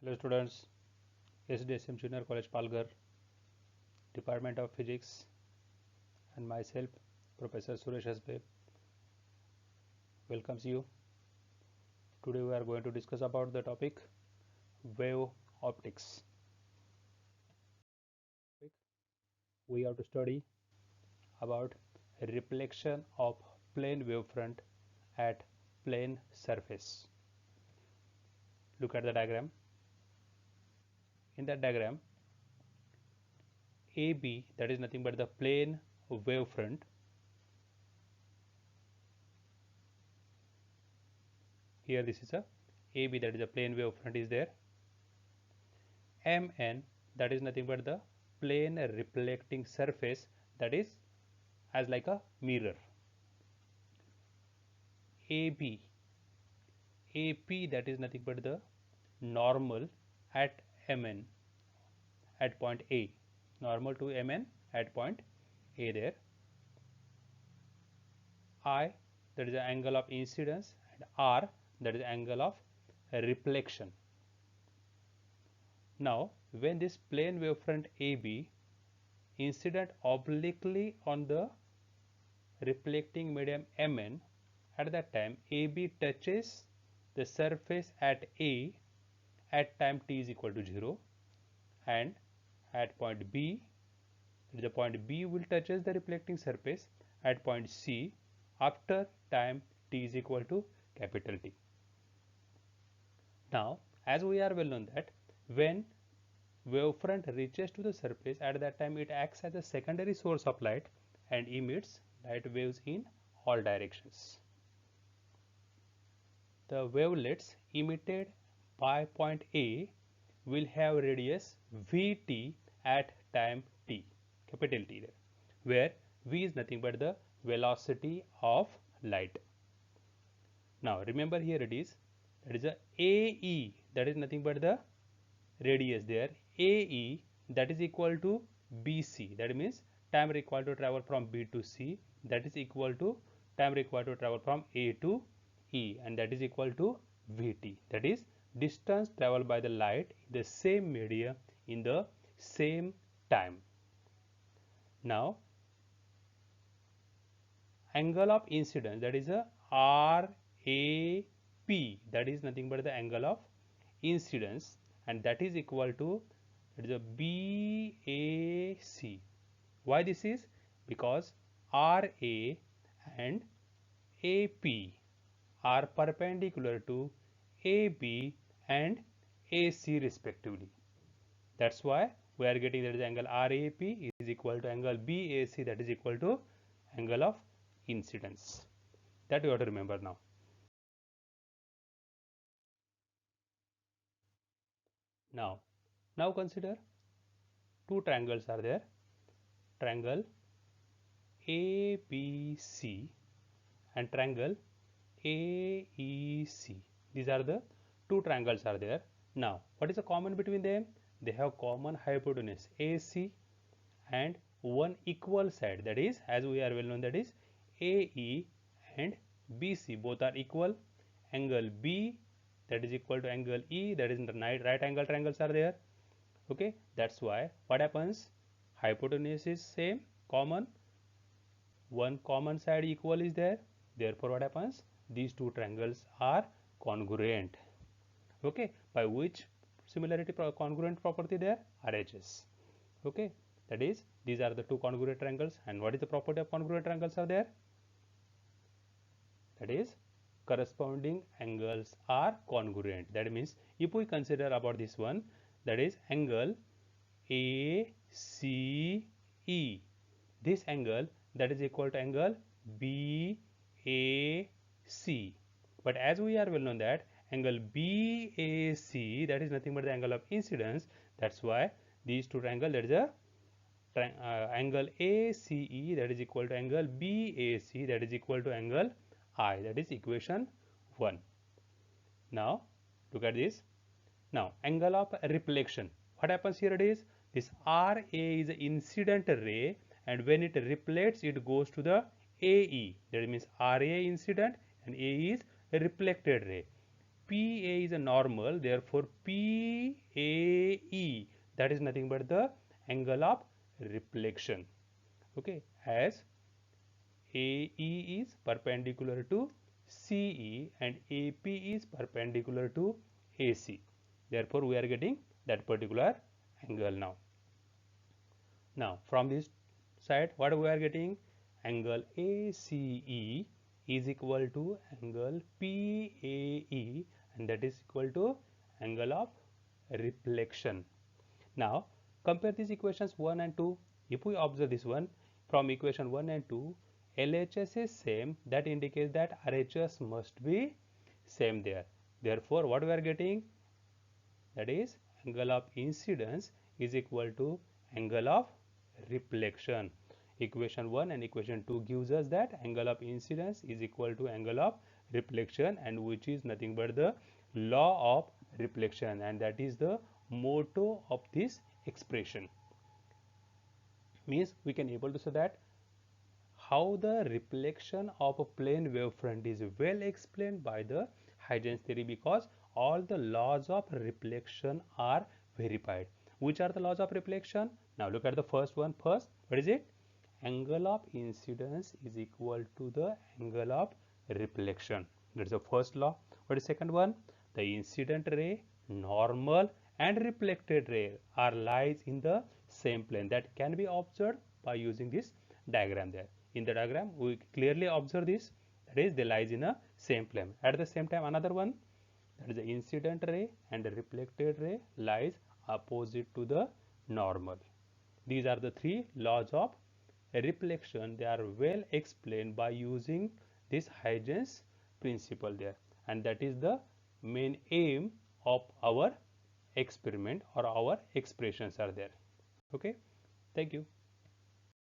Hello students, SDSM Junior College Palghar, Department of Physics, and myself, Professor Suresh Hasbe, welcomes you. Today we are going to discuss about the topic wave optics. We have to study about reflection of plane wavefront at plane surface. Look at the diagram. In that diagram, AB, that is nothing but the plane wavefront, here this is a AB, that is a plane wavefront is there. Mn, that is nothing but the plane reflecting surface, that is as like a mirror. AB, AP, that is nothing but the normal at Mn at point A, normal to Mn at point A there. I, that is the angle of incidence, and R, that is the angle of reflection. Now when this plane wavefront AB incident obliquely on the reflecting medium Mn, at that time AB touches the surface at A at time t is equal to 0, and at point B, the point B will touches the reflecting surface at point C after time t is equal to capital T. Now as we are well known that when wavefront reaches to the surface, at that time it acts as a secondary source of light and emits light waves in all directions. The wavelets emitted by point A will have radius Vt at time t, capital T there, where V is nothing but the velocity of light. Now remember here it is, that is a AE, that is nothing but the radius there, AE, that is equal to BC, that means time required to travel from B to C, that is equal to time required to travel from A to E, and that is equal to Vt, that is distance traveled by the light in the same media in the same time. Now angle of incidence, that is a RAP, that is nothing but the angle of incidence, and that is equal to, that is a BAC. Why this is? Because RA and AP are perpendicular to AB and AC respectively. That's why we are getting that is angle RAP is equal to angle BAC, that is equal to angle of incidence. That you have to remember now. Now consider two triangles are there, triangle ABC and triangle AEC. These are the two triangles are there. Now what is the common between them? They have common hypotenuse AC and one equal side, that is, as we are well known, that is AE and BC both are equal. Angle B, that is equal to angle E, that is in the right angle triangles are there. Okay, that's why what happens, hypotenuse is same, common, one common side equal is there, therefore what happens, these two triangles are congruent. Okay, by which similarity congruent property there, RHS. Okay, that is these are the two congruent triangles, and what is the property of congruent triangles are there, that is corresponding angles are congruent. That means if we consider about this one, that is angle ACE, this angle that is equal to angle BAC, but as we are well known that angle BAC, that is nothing but the angle of incidence, that's why these two triangles, that is a angle ACE, that is equal to angle BAC, that is equal to angle I, that is equation 1. Now look at this. Now angle of reflection, what happens here, it is this RA is the incident ray, and when it reflects it goes to the AE, that means RA incident and AE is a reflected ray. PA is a normal, therefore PAE, that is nothing but the angle of reflection. Okay, as AE is perpendicular to CE and AP is perpendicular to AC. Therefore, we are getting that particular angle now. Now, from this side, what we are getting? Angle ACE is equal to angle PAE, and that is equal to angle of reflection. Now, compare these equations 1 and 2. If we observe this one, from equation 1 and 2, LHS is same, that indicates that RHS must be same there. Therefore, what we are getting? That is angle of incidence is equal to angle of reflection. Equation 1 and equation 2 gives us that angle of incidence is equal to angle of reflection, and which is nothing but the law of reflection, and that is the motto of this expression. Means we can able to say that how the reflection of a plane wavefront is well explained by the Huygens theory, because all the laws of reflection are verified. Which are the laws of reflection? Now look at the first one first. What is it? Angle of incidence is equal to the angle of reflection. That is the first law. What is second one? The incident ray, normal and reflected ray are lies in the same plane. That can be observed by using this diagram there. In the diagram, we clearly observe this, that is, they lies in a same plane. At the same time, another one, that is the incident ray and the reflected ray lies opposite to the normal. These are the three laws of reflection. They are well explained by using this Huygens principle there, and that is the main aim of our experiment, or our expressions are there. Okay, thank you.